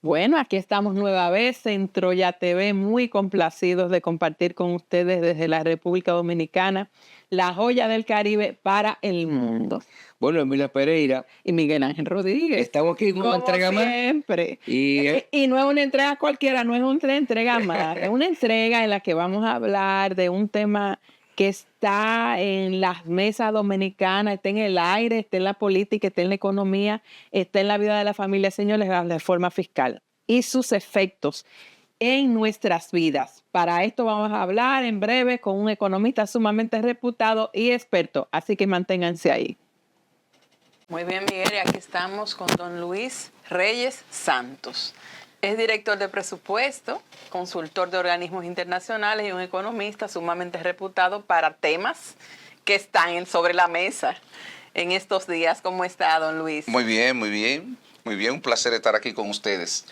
Bueno, aquí estamos nueva vez en Troya TV, muy complacidos de compartir con ustedes desde la República Dominicana la joya del Caribe para el mundo. Bueno, Emilia Pereira, Y Miguel Ángel Rodríguez, estamos aquí en una como entrega más siempre. y Y no es una entrega cualquiera, no es una entrega más, es una entrega en la que vamos a hablar de un tema que está en las mesas dominicanas, está en el aire, está en la política, está en la economía, está en la vida de la familia, señores, la reforma fiscal y sus efectos en nuestras vidas. Para esto vamos a hablar en breve con un economista sumamente reputado y experto, así que manténganse ahí. Muy bien, Miguel, y aquí estamos con don Luis Reyes Santos. Es director de presupuesto, consultor de organismos internacionales y un economista sumamente reputado para temas que están sobre la mesa en estos días. ¿Cómo está, don Luis? Muy bien, muy bien, muy bien. Un placer estar aquí con ustedes.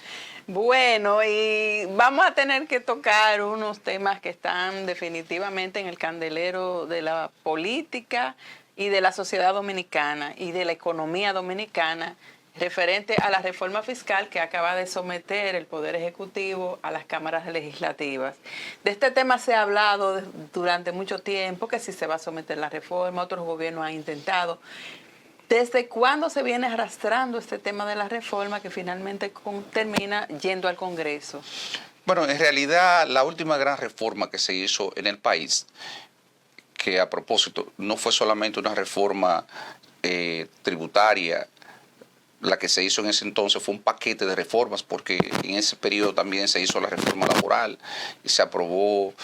Bueno, y vamos a tener que tocar unos temas que están definitivamente en el candelero de la política y de la sociedad dominicana y de la economía dominicana, referente a la reforma fiscal que acaba de someter el Poder Ejecutivo a las cámaras legislativas. De este tema se ha hablado durante mucho tiempo, que si se va a someter la reforma, otros gobiernos han intentado. ¿Desde cuándo se viene arrastrando este tema de la reforma que finalmente termina yendo al Congreso? Bueno, en realidad la última gran reforma que se hizo en el país, que a propósito no fue solamente una reforma tributaria, la que se hizo en ese entonces fue un paquete de reformas, porque en ese periodo también se hizo la reforma laboral y se aprobó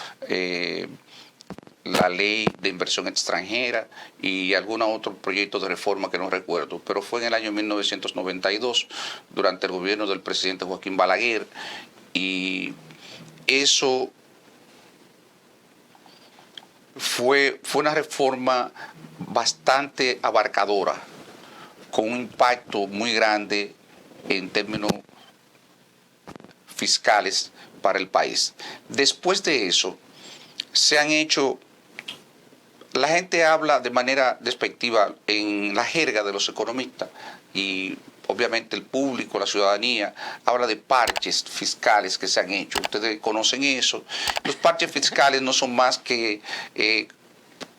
la ley de inversión extranjera y algún otro proyecto de reforma que no recuerdo, pero fue en el año 1992, durante el gobierno del presidente Joaquín Balaguer, y eso fue una reforma bastante abarcadora, con un impacto muy grande en términos fiscales para el país. Después de eso, se han hecho. La gente habla de manera despectiva en la jerga de los economistas y obviamente el público, la ciudadanía, habla de parches fiscales que se han hecho. Ustedes conocen eso. Los parches fiscales no son más que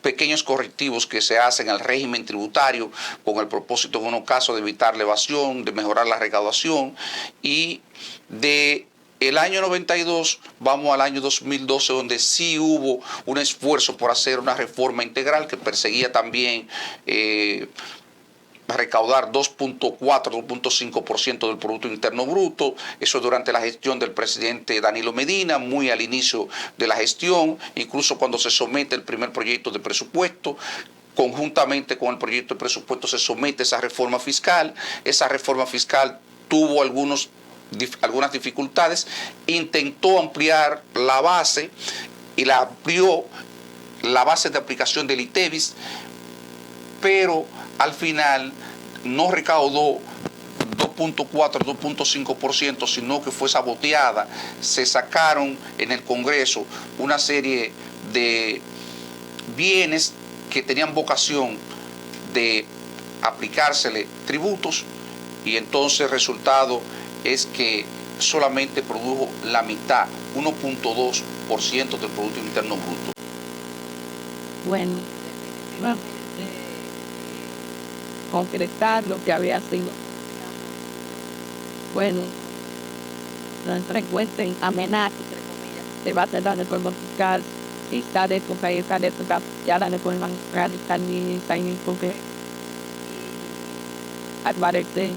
pequeños correctivos que se hacen al régimen tributario con el propósito en unos casos de evitar la evasión, de mejorar la recaudación y de el año 92 vamos al año 2012, donde sí hubo un esfuerzo por hacer una reforma integral que perseguía también recaudar 2.4, 2.5% del Producto Interno Bruto. Eso durante la gestión del presidente Danilo Medina, muy al inicio de la gestión, incluso cuando se somete el primer proyecto de presupuesto. Conjuntamente con el proyecto de presupuesto se somete esa reforma fiscal. Esa reforma fiscal tuvo algunas dificultades, intentó ampliar la base y la amplió la base de aplicación del ITEVIS, pero al final no recaudó 2.4, 2.5%, sino que fue saboteada. Se sacaron en el Congreso una serie de bienes que tenían vocación de aplicársele tributos y entonces el resultado es que solamente produjo la mitad, 1.2% del Producto Interno Bruto. Bueno, concretar lo que había sido. Bueno, no frecuente amenaza, se va a tratar de reforma fiscal, y está de tu país, está de tu casa, ya la reforma fiscal está en el Congreso. Al parecer,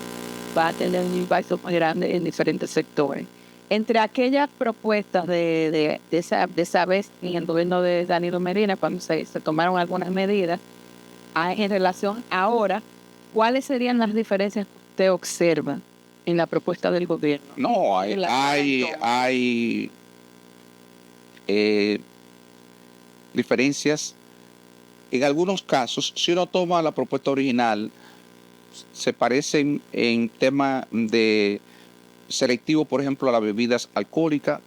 va a tener un impacto muy grande en diferentes sectores. Entre aquellas propuestas de esa vez en el gobierno de Danilo Medina, cuando se tomaron algunas medidas, en relación ahora, ¿cuáles serían las diferencias que usted observa en la propuesta del gobierno? no hay diferencias. En algunos casos, si uno toma la propuesta original, se parecen en tema de selectivo, por ejemplo, a las bebidas alcohólicas,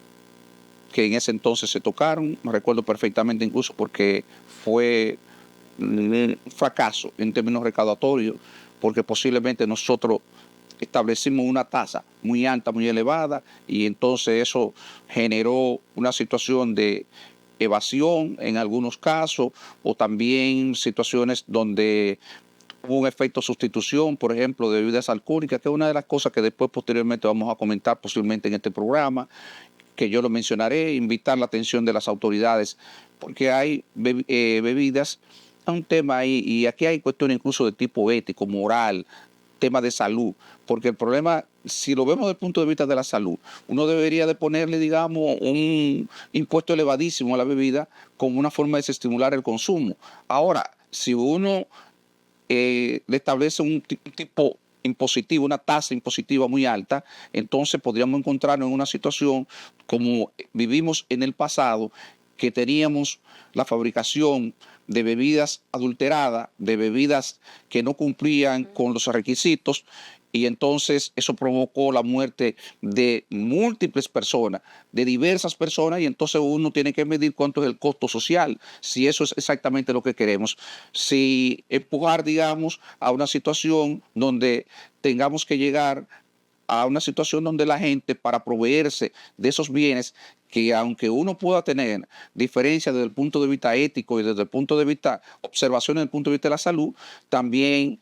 que en ese entonces se tocaron, me recuerdo perfectamente incluso porque fue un fracaso en términos recaudatorios, porque posiblemente nosotros establecimos una tasa muy alta, muy elevada, y entonces eso generó una situación de evasión en algunos casos, o también situaciones donde hubo un efecto sustitución, por ejemplo, de bebidas alcohólicas, que es una de las cosas que después posteriormente vamos a comentar posiblemente en este programa, que yo lo mencionaré, invitar la atención de las autoridades, porque hay bebidas, hay un tema ahí, y aquí hay cuestiones incluso de tipo ético, moral, tema de salud, porque el problema, si lo vemos desde el punto de vista de la salud, uno debería de ponerle, digamos, un impuesto elevadísimo a la bebida como una forma de desestimular el consumo. Ahora, si uno le establece un tipo impositivo, una tasa impositiva muy alta, entonces podríamos encontrarnos en una situación como vivimos en el pasado, que teníamos la fabricación de bebidas adulteradas, de bebidas que no cumplían con los requisitos, y entonces eso provocó la muerte de múltiples personas, de diversas personas, y entonces uno tiene que medir cuánto es el costo social, si eso es exactamente lo que queremos. Si empujar, digamos, a una situación donde tengamos que llegar a una situación donde la gente, para proveerse de esos bienes, que aunque uno pueda tener diferencias desde el punto de vista ético y desde el punto de vista, observaciones desde el punto de vista de la salud, también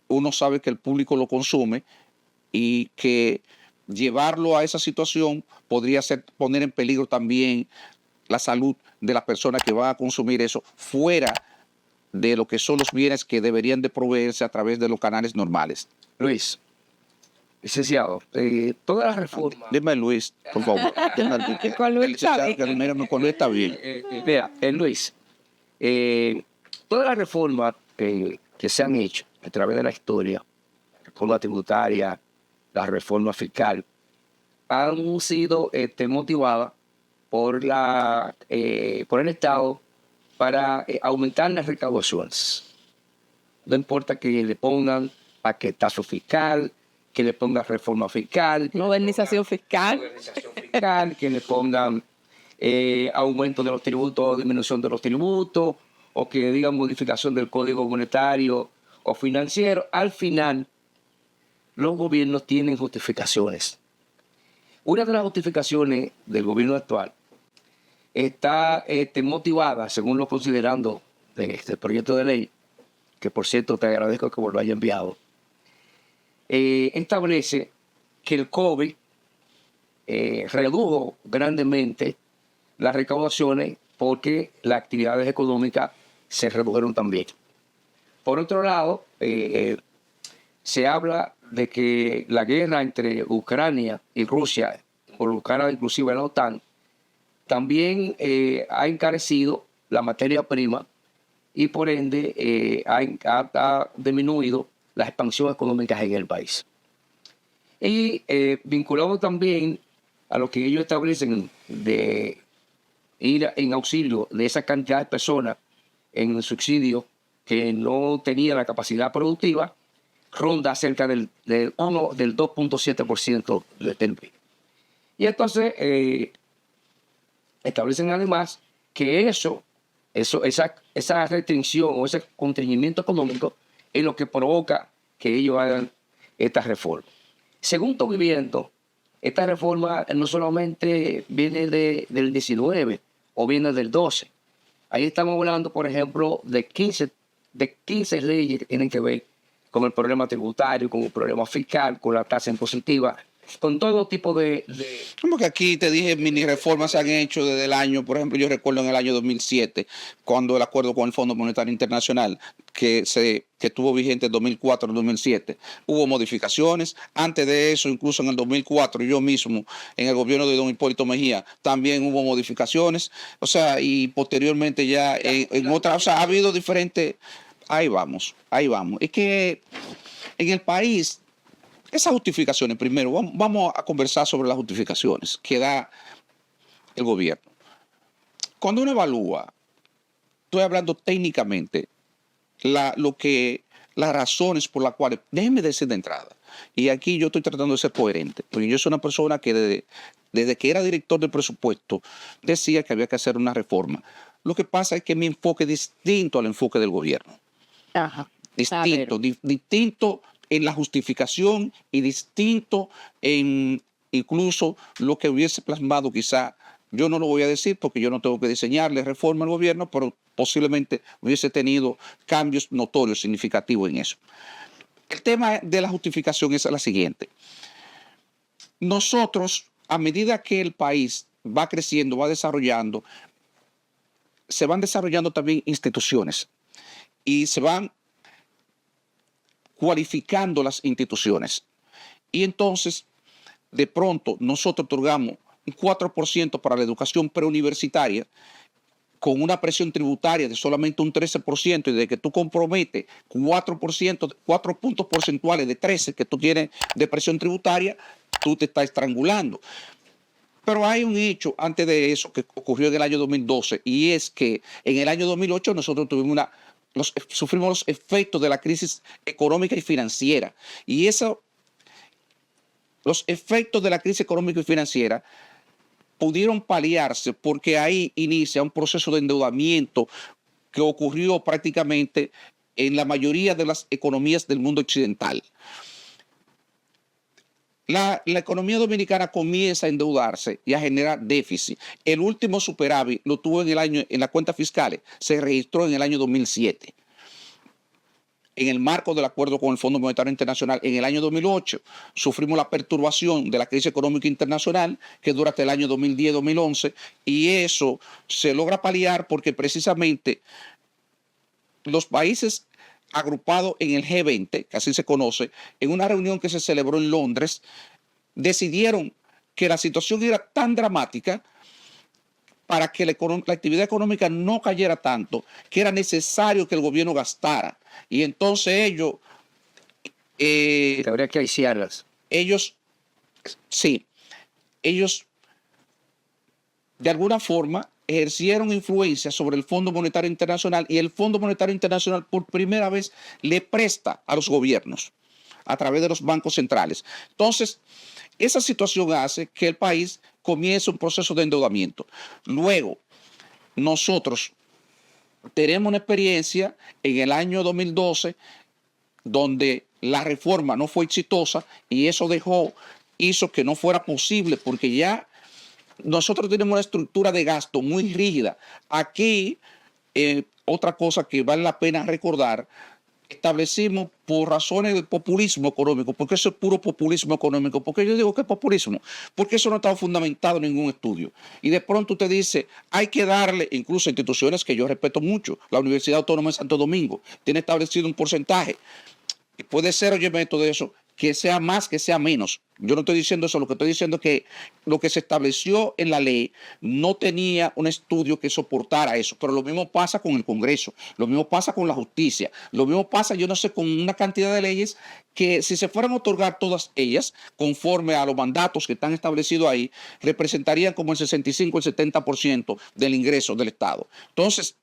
uno sabe que el público lo consume, y que llevarlo a esa situación podría ser poner en peligro también la salud de las personas que van a consumir eso fuera de lo que son los bienes que deberían de proveerse a través de los canales normales. Luis, licenciado, todas las reformas... Dime, Luis, por favor. Con Luis está bien. Con Luis está bien. Mira, Luis, todas las reformas que se han hecho a través de la historia, la reforma tributaria, la reforma fiscal, han sido motivadas por el Estado para aumentar las recaudaciones. No importa que le pongan paquetazo fiscal, que le pongan reforma fiscal, Modernización fiscal. que le pongan aumento de los tributos o disminución de los tributos, o que digan modificación del código monetario o financiero. Al final, los gobiernos tienen justificaciones. Una de las justificaciones del gobierno actual está motivada, según lo considerando de este proyecto de ley, que por cierto te agradezco que me lo haya enviado, establece que el COVID redujo grandemente las recaudaciones porque las actividades económicas se redujeron también. Por otro lado, se habla de que la guerra entre Ucrania y Rusia, involucrada inclusive en la OTAN, también ha encarecido la materia prima, y por ende ha disminuido las expansiones económicas en el país. Y vinculado también a lo que ellos establecen de ir en auxilio de esa cantidad de personas en el subsidio que no tenían la capacidad productiva, ronda cerca del 2.7% del PIB. Y entonces establecen además que esa restricción o ese constreñimiento económico es lo que provoca que ellos hagan esta reforma. Según estoy viviendo, esta reforma no solamente viene del 19 o viene del 12. Ahí estamos hablando, por ejemplo, de 15 leyes que tienen que ver con el problema tributario, con el problema fiscal, con la tasa impositiva, con todo tipo de... Como que aquí te dije, mini reformas se han hecho desde el año, por ejemplo, yo recuerdo en el año 2007, cuando el acuerdo con el Fondo Monetario Internacional, que estuvo vigente en 2004-2007, hubo modificaciones. Antes de eso, incluso en el 2004, yo mismo, en el gobierno de don Hipólito Mejía, también hubo modificaciones. O sea, y posteriormente ya en otras, o sea, ha habido diferentes... Ahí vamos. Es que en el país... Esas justificaciones, primero, vamos a conversar sobre las justificaciones que da el gobierno. Cuando uno evalúa, estoy hablando técnicamente, las razones por las cuales, déjenme decir de entrada, y aquí yo estoy tratando de ser coherente, porque yo soy una persona que desde que era director del presupuesto decía que había que hacer una reforma. Lo que pasa es que mi enfoque es distinto al enfoque del gobierno. Ajá. Distinto en la justificación y distinto en incluso lo que hubiese plasmado quizá. Yo no lo voy a decir porque yo no tengo que diseñarle reforma al gobierno, pero posiblemente hubiese tenido cambios notorios, significativos en eso. El tema de la justificación es la siguiente. Nosotros, a medida que el país va creciendo, va desarrollando, se van desarrollando también instituciones y se van cualificando las instituciones. Y entonces, de pronto, nosotros otorgamos un 4% para la educación preuniversitaria con una presión tributaria de solamente un 13%, y de que tú comprometes 4%, 4 puntos porcentuales de 13 que tú tienes de presión tributaria, tú te estás estrangulando. Pero hay un hecho antes de eso que ocurrió en el año 2012, y es que en el año 2008 nosotros sufrimos los efectos de la crisis económica y financiera. Y los efectos de la crisis económica y financiera pudieron paliarse porque ahí inicia un proceso de endeudamiento que ocurrió prácticamente en la mayoría de las economías del mundo occidental. La economía dominicana comienza a endeudarse y a generar déficit. El último superávit lo tuvo en la cuenta fiscal, se registró en el año 2007. En el marco del acuerdo con el Fondo Monetario Internacional, en el año 2008, sufrimos la perturbación de la crisis económica internacional que dura hasta el año 2010-2011, y eso se logra paliar porque precisamente los países agrupados en el G20, que así se conoce, en una reunión que se celebró en Londres, decidieron que la situación era tan dramática para que la actividad económica no cayera tanto, que era necesario que el gobierno gastara. Y entonces habría que aisiarlas. Ellos de alguna forma ejercieron influencia sobre el Fondo Monetario Internacional, y el Fondo Monetario Internacional por primera vez le presta a los gobiernos a través de los bancos centrales. Entonces, esa situación hace que el país comience un proceso de endeudamiento. Luego, nosotros tenemos una experiencia en el año 2012 donde la reforma no fue exitosa, y eso hizo que no fuera posible porque ya nosotros tenemos una estructura de gasto muy rígida. Aquí, otra cosa que vale la pena recordar, establecimos por razones de populismo económico, porque eso es puro populismo económico. ¿Por qué yo digo que es populismo? Porque eso no está fundamentado en ningún estudio. Y de pronto usted dice, hay que darle, incluso a instituciones que yo respeto mucho, la Universidad Autónoma de Santo Domingo tiene establecido un porcentaje, y puede ser, oye, todo eso, que sea más, que sea menos. Yo no estoy diciendo eso, lo que estoy diciendo es que lo que se estableció en la ley no tenía un estudio que soportara eso. Pero lo mismo pasa con el Congreso, lo mismo pasa con la justicia, lo mismo pasa, yo no sé, con una cantidad de leyes que si se fueran a otorgar todas ellas conforme a los mandatos que están establecidos ahí, representarían como el 65, el 70% del ingreso del Estado. Entonces,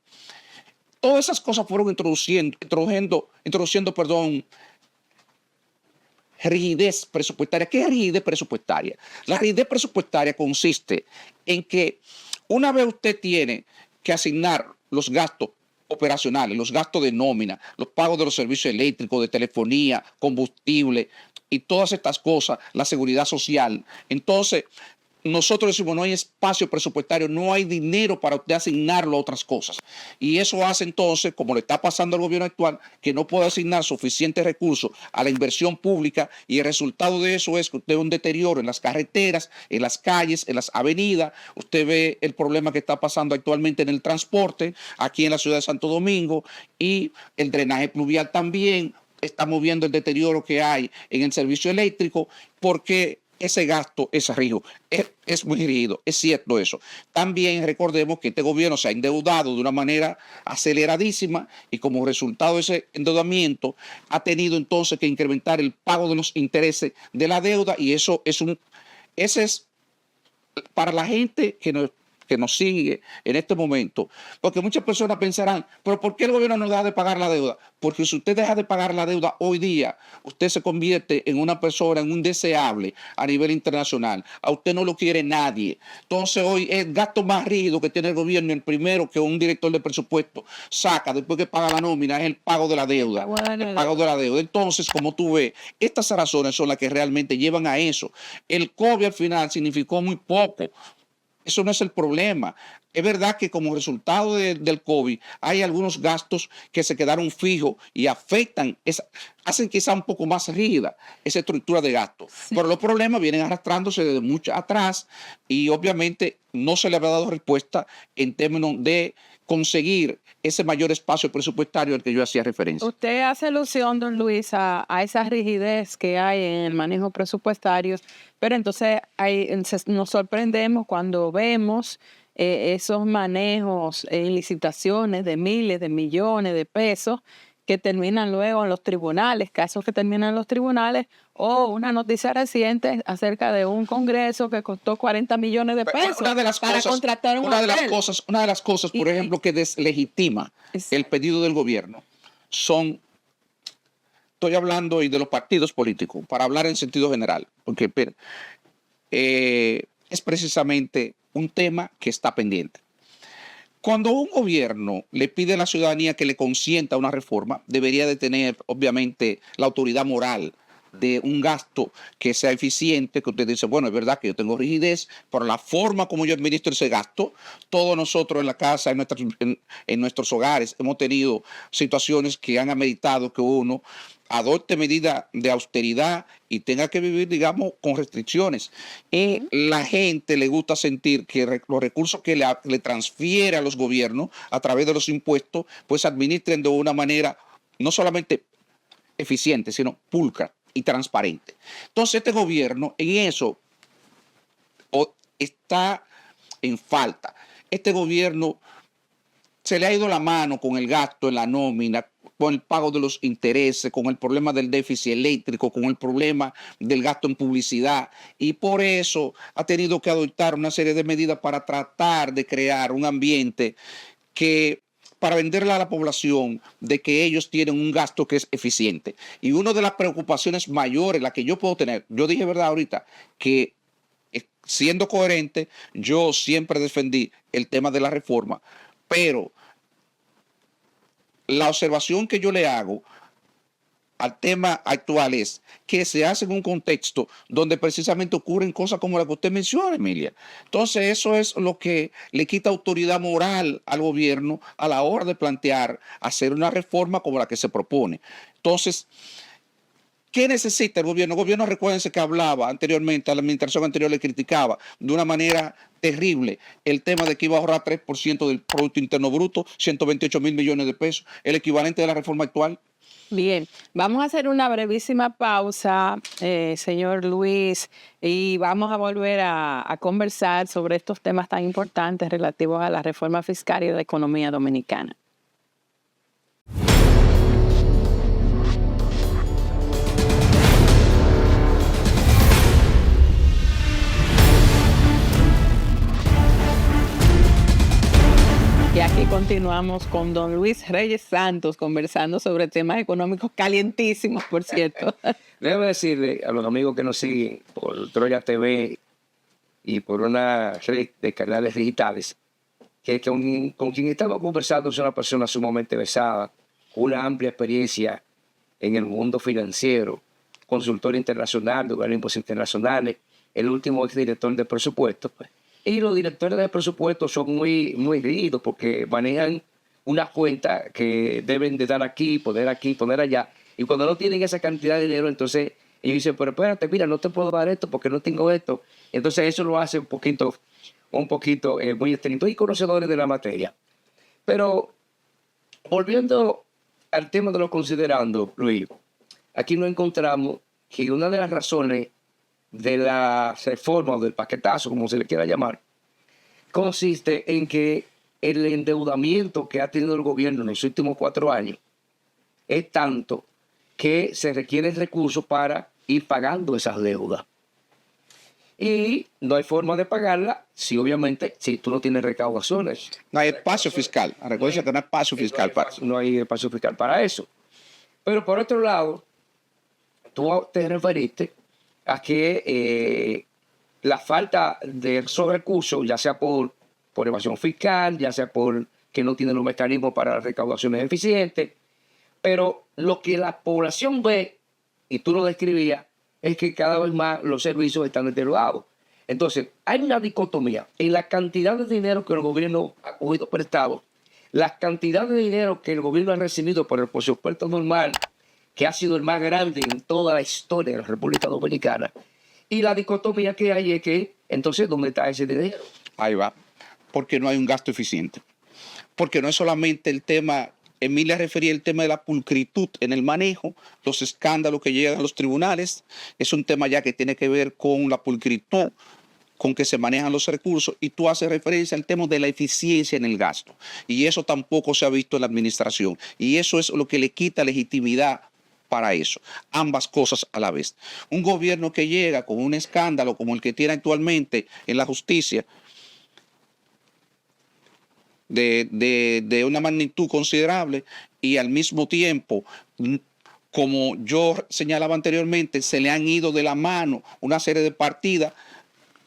todas esas cosas fueron introduciendo, rigidez presupuestaria. ¿Qué es rigidez presupuestaria? La rigidez presupuestaria consiste en que una vez usted tiene que asignar los gastos operacionales, los gastos de nómina, los pagos de los servicios eléctricos, de telefonía, combustible y todas estas cosas, la seguridad social, entonces nosotros decimos, no hay espacio presupuestario, no hay dinero para usted asignarlo a otras cosas. Y eso hace entonces, como le está pasando al gobierno actual, que no puede asignar suficientes recursos a la inversión pública, y el resultado de eso es que usted ve un deterioro en las carreteras, en las calles, en las avenidas. Usted ve el problema que está pasando actualmente en el transporte aquí en la ciudad de Santo Domingo, y el drenaje pluvial también. Estamos viendo el deterioro que hay en el servicio eléctrico porque ese gasto es rígido, es muy rígido, es cierto eso. También recordemos que este gobierno se ha endeudado de una manera aceleradísima, y como resultado de ese endeudamiento ha tenido entonces que incrementar el pago de los intereses de la deuda, y ese es para la gente que que nos sigue en este momento, porque muchas personas pensarán, pero ¿por qué el gobierno no deja de pagar la deuda? Porque si usted deja de pagar la deuda hoy día, usted se convierte en una persona, en un deseable a nivel internacional. A usted no lo quiere nadie. Entonces hoy el gasto más rígido que tiene el gobierno, el primero que un director de presupuesto saca después que paga la nómina, es el pago de la deuda. El pago de la deuda. Entonces, como tú ves, estas razones son las que realmente llevan a eso. El COVID al final significó muy poco. Eso no es el problema. Es verdad que como resultado del COVID hay algunos gastos que se quedaron fijos y afectan, hacen quizá un poco más rígida esa estructura de gastos. Sí. Pero los problemas vienen arrastrándose desde mucho atrás y obviamente no se le había dado respuesta en términos de conseguir ese mayor espacio presupuestario al que yo hacía referencia. Usted hace alusión, don Luis, a esa rigidez que hay en el manejo presupuestario, pero entonces nos sorprendemos cuando vemos esos manejos en licitaciones de miles de millones de pesos que terminan luego en los tribunales, casos que terminan en los tribunales, o una noticia reciente acerca de un congreso que costó 40 millones de pesos para contratar un hotel. Una de las cosas, por ejemplo, que deslegitima el pedido del gobierno son, estoy hablando y de los partidos políticos, para hablar en sentido general, porque es precisamente un tema que está pendiente. Cuando un gobierno le pide a la ciudadanía que le consienta una reforma, debería de tener, obviamente, la autoridad moral de un gasto que sea eficiente, que usted dice, bueno, es verdad que yo tengo rigidez, pero la forma como yo administro ese gasto, todos nosotros en la casa, en nuestros hogares, hemos tenido situaciones que han ameritado que uno adopte medidas de austeridad y tenga que vivir, digamos, con restricciones. La gente le gusta sentir que los recursos que le transfiere a los gobiernos a través de los impuestos, pues se administren de una manera no solamente eficiente, sino pulcra y transparente. Entonces, este gobierno en eso está en falta. Este gobierno se le ha ido la mano con el gasto en la nómina, con el pago de los intereses, con el problema del déficit eléctrico, con el problema del gasto en publicidad, y por eso ha tenido que adoptar una serie de medidas para tratar de crear un ambiente para venderle a la población de que ellos tienen un gasto que es eficiente. Y una de las preocupaciones mayores, la que yo puedo tener, yo dije verdad ahorita, que siendo coherente, yo siempre defendí el tema de la reforma, pero la observación que yo le hago al tema actual es que se hace en un contexto donde precisamente ocurren cosas como la que usted menciona, Emilia. Entonces eso es lo que le quita autoridad moral al gobierno a la hora de plantear hacer una reforma como la que se propone. Entonces, ¿qué necesita el gobierno? El gobierno, recuérdense que hablaba anteriormente, a la administración anterior le criticaba de una manera terrible el tema de que iba a ahorrar 3% del Producto Interno Bruto, 128,000 millones de pesos, el equivalente de la reforma actual. Bien, vamos a hacer una brevísima pausa, señor Luis, y vamos a volver a conversar sobre estos temas tan importantes relativos a la reforma fiscal y la economía dominicana. Y aquí continuamos con don Luis Reyes Santos conversando sobre temas económicos calientísimos, por cierto. Déjame decirle a los amigos que nos siguen por Troya TV y por una red de canales digitales que con quien estamos conversando es una persona sumamente versada, una amplia experiencia en el mundo financiero, consultor internacional de organismos internacionales, el último exdirector de presupuesto. Y los directores de presupuesto son muy rígidos porque manejan una cuenta que deben de dar aquí, poner allá. Y cuando no tienen esa cantidad de dinero, entonces ellos dicen, pero espérate, mira, no te puedo dar esto porque no tengo esto. Entonces eso lo hace un poquito muy estricto y conocedores de la materia. Pero volviendo al tema de lo considerando, Luis, aquí nos encontramos que una de las razones de la reforma o del paquetazo, como se le quiera llamar, consiste en que el endeudamiento que ha tenido el gobierno en los últimos 4 años es tanto que se requieren recursos para ir pagando esas deudas. y no hay forma de pagarla si obviamente si tú no tienes recaudaciones. No hay espacio fiscal. Recuerda que no hay espacio fiscal para eso. No hay espacio fiscal para eso. Pero por otro lado, tú te referiste a que la falta de esos recursos, ya sea por evasión fiscal, ya sea por que no tienen los mecanismos para las recaudaciones eficientes, pero lo que la población ve, y tú lo describías, es que cada vez más los servicios están deteriorados. Entonces, hay una dicotomía en la cantidad de dinero que el gobierno ha cogido prestado, la cantidad de dinero que el gobierno ha recibido por el presupuesto normal, que ha sido el más grande en toda la historia de la República Dominicana, y la dicotomía que hay es que, entonces, ¿dónde está ese dinero? Ahí va. Porque no hay un gasto eficiente. Porque no es solamente el tema, Emilia refería el tema de la pulcritud en el manejo, los escándalos que llegan a los tribunales, es un tema ya que tiene que ver con la pulcritud con que se manejan los recursos, y tú haces referencia al tema de la eficiencia en el gasto. Y eso tampoco se ha visto en la administración. Y eso es lo que le quita legitimidad para eso, ambas cosas a la vez. Un gobierno que llega con un escándalo como el que tiene actualmente en la justicia, de una magnitud considerable, y al mismo tiempo, como yo señalaba anteriormente, se le han ido de la mano una serie de partidas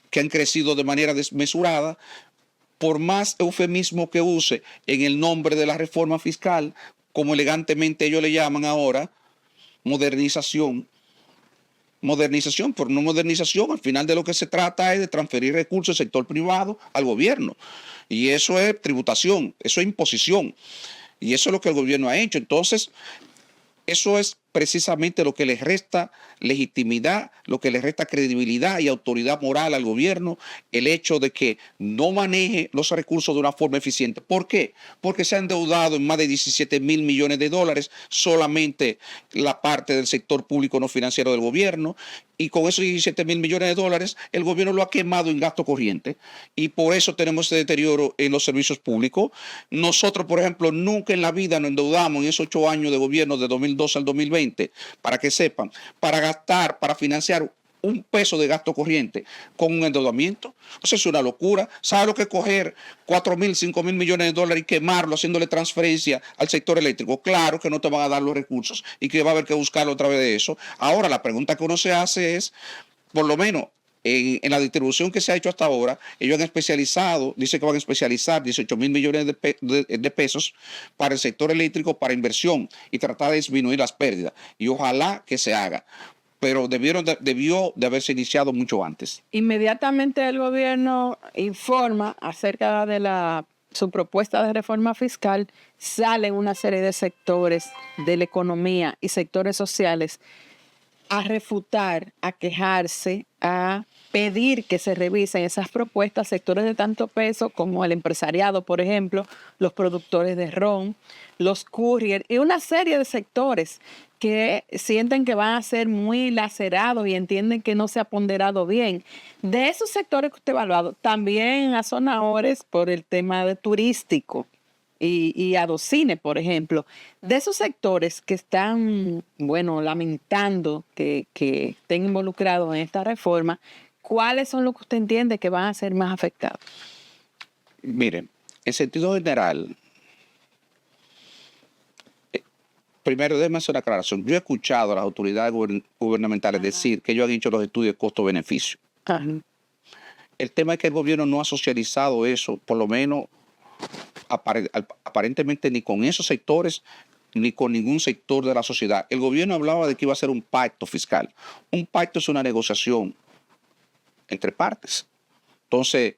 que han crecido de manera desmesurada, por más eufemismo que use en el nombre de la reforma fiscal, como elegantemente ellos le llaman ahora, modernización, por no modernización, al final de lo que se trata es de transferir recursos del sector privado al gobierno. Y eso es tributación, eso es imposición. Y eso es lo que el gobierno ha hecho. Entonces, eso es precisamente lo que les resta legitimidad, lo que les resta credibilidad y autoridad moral al gobierno, el hecho de que no maneje los recursos de una forma eficiente. ¿Por qué? Porque se ha endeudado en más de 17.000 millones de dólares solamente la parte del sector público no financiero del gobierno, y con esos 17.000 millones de dólares el gobierno lo ha quemado en gasto corriente, y por eso tenemos este deterioro en los servicios públicos. Nosotros, por ejemplo, nunca en la vida nos endeudamos en esos 8 años de gobierno de 2012 al 2020, para que sepan, para gastar, para financiar un peso de gasto corriente con un endeudamiento. O sea, es una locura. ¿Sabe lo que es coger 4.000, 5.000 millones de dólares y quemarlo haciéndole transferencia al sector eléctrico? Claro que no te van a dar los recursos y que va a haber que buscarlo otra vez de eso. Ahora, la pregunta que uno se hace es, por lo menos en la distribución que se ha hecho hasta ahora, ellos han especializado, dice que van a especializar 18.000 millones de pesos para el sector eléctrico, para inversión, y tratar de disminuir las pérdidas. Y ojalá que se haga. Pero debió de haberse iniciado mucho antes. Inmediatamente el gobierno informa acerca de su propuesta de reforma fiscal, salen una serie de sectores de la economía y sectores sociales a refutar, a quejarse, a pedir que se revisen esas propuestas, sectores de tanto peso como el empresariado, por ejemplo, los productores de ron, los couriers y una serie de sectores que sienten que van a ser muy lacerados y entienden que no se ha ponderado bien. De esos sectores que usted ha evaluado, también a Sonahores por el tema de turístico y a Docine, por ejemplo, de esos sectores que están, bueno, lamentando que estén involucrados en esta reforma, ¿cuáles son los que usted entiende que van a ser más afectados? Miren, en sentido general, primero déjeme hacer una aclaración. Yo he escuchado a las autoridades gubernamentales decir que ellos han hecho los estudios de costo-beneficio. El tema es que el gobierno no ha socializado eso, por lo menos aparentemente ni con esos sectores ni con ningún sector de la sociedad. El gobierno hablaba de que iba a ser un pacto fiscal. Un pacto es una negociación entre partes. Entonces,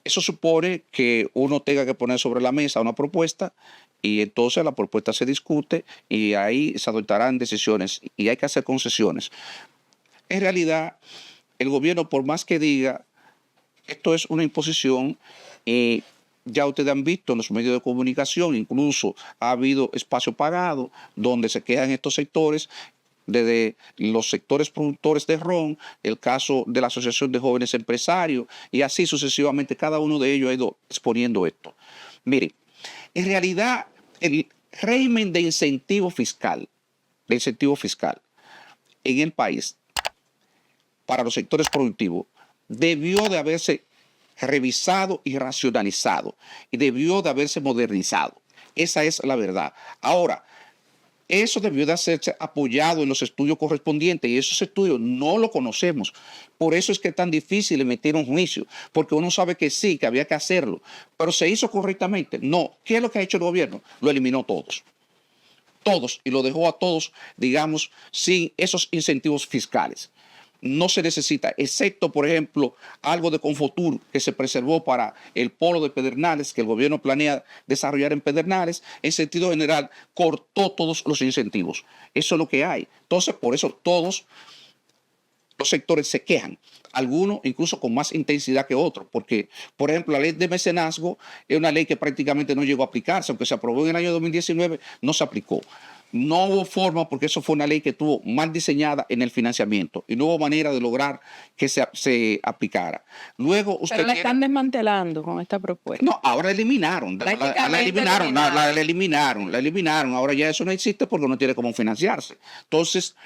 eso supone que uno tenga que poner sobre la mesa una propuesta, y entonces la propuesta se discute y ahí se adoptarán decisiones y hay que hacer concesiones. En realidad, el gobierno, por más que diga, esto es una imposición, ya ustedes han visto en los medios de comunicación, incluso ha habido espacio pagado donde se quedan estos sectores, desde los sectores productores de ron, el caso de la Asociación de Jóvenes Empresarios, y así sucesivamente, cada uno de ellos ha ido exponiendo esto. Miren, en realidad, el régimen de incentivo fiscal en el país, para los sectores productivos debió de haberse revisado y racionalizado y debió de haberse modernizado. Esa es la verdad. Ahora, eso debió de hacerse apoyado en los estudios correspondientes y esos estudios no lo conocemos. Por eso es que es tan difícil emitir un juicio, porque uno sabe que sí, que había que hacerlo, pero ¿se hizo correctamente? No. ¿Qué es lo que ha hecho el gobierno? Lo eliminó todos. Todos, y lo dejó a todos, digamos, sin esos incentivos fiscales. No se necesita, excepto, por ejemplo, algo de Confotur que se preservó para el polo de Pedernales, que el gobierno planea desarrollar en Pedernales. En sentido general, cortó todos los incentivos. Eso es lo que hay. Entonces, por eso todos los sectores se quejan, algunos incluso con más intensidad que otros, porque, por ejemplo, la ley de mecenazgo es una ley que prácticamente no llegó a aplicarse, aunque se aprobó en el año 2019, no se aplicó. No hubo forma porque eso fue una ley que estuvo mal diseñada en el financiamiento y no hubo manera de lograr que se aplicara. Luego usted Pero la están desmantelando con esta propuesta. No, ahora la eliminaron. La eliminaron. Ahora ya eso no existe porque no tiene cómo financiarse. Entonces,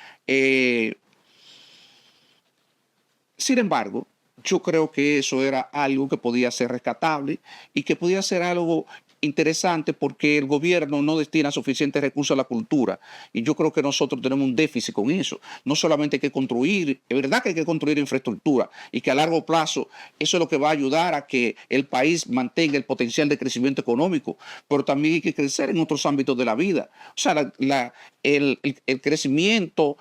sin embargo, yo creo que eso era algo que podía ser rescatable y que podía ser algo interesante porque el gobierno no destina suficientes recursos a la cultura y yo creo que nosotros tenemos un déficit con eso. No solamente hay que construir, es verdad que hay que construir infraestructura y que a largo plazo eso es lo que va a ayudar a que el país mantenga el potencial de crecimiento económico, pero también hay que crecer en otros ámbitos de la vida. O sea, el crecimiento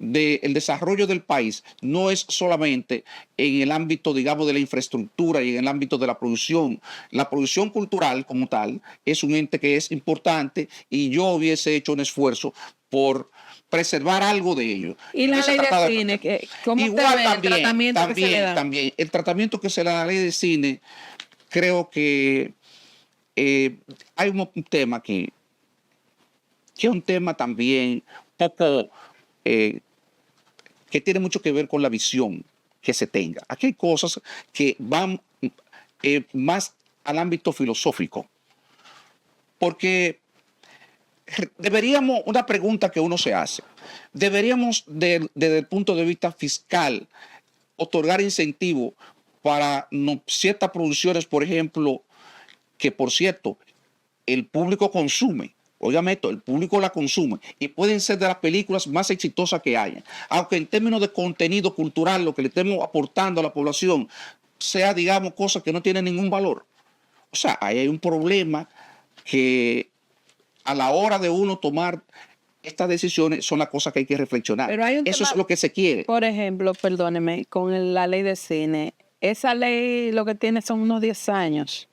del desarrollo del país no es solamente en el ámbito, digamos, de la infraestructura y en el ámbito de la producción. La producción cultural como tal es un ente que es importante y yo hubiese hecho un esfuerzo por preservar algo de ello. Y la ley de cine, ¿cómo igual te ve el tratamiento que se le da? También, el tratamiento que se le da a la ley de cine, creo que hay un tema que es un tema también poco... que tiene mucho que ver con la visión que se tenga. Aquí hay cosas que van más al ámbito filosófico, porque deberíamos, una pregunta que uno se hace, deberíamos desde el punto de vista fiscal otorgar incentivos para ciertas producciones, por ejemplo, que por cierto el público consume. Óigame esto, el público la consume y pueden ser de las películas más exitosas que haya. Aunque en términos de contenido cultural, lo que le estemos aportando a la población sea, digamos, cosas que no tienen ningún valor. O sea, ahí hay un problema que a la hora de uno tomar estas decisiones son las cosas que hay que reflexionar. Pero hay un Eso tema, es lo que se quiere. Por ejemplo, perdóneme, con la ley de cine, esa ley lo que tiene son unos 10 años.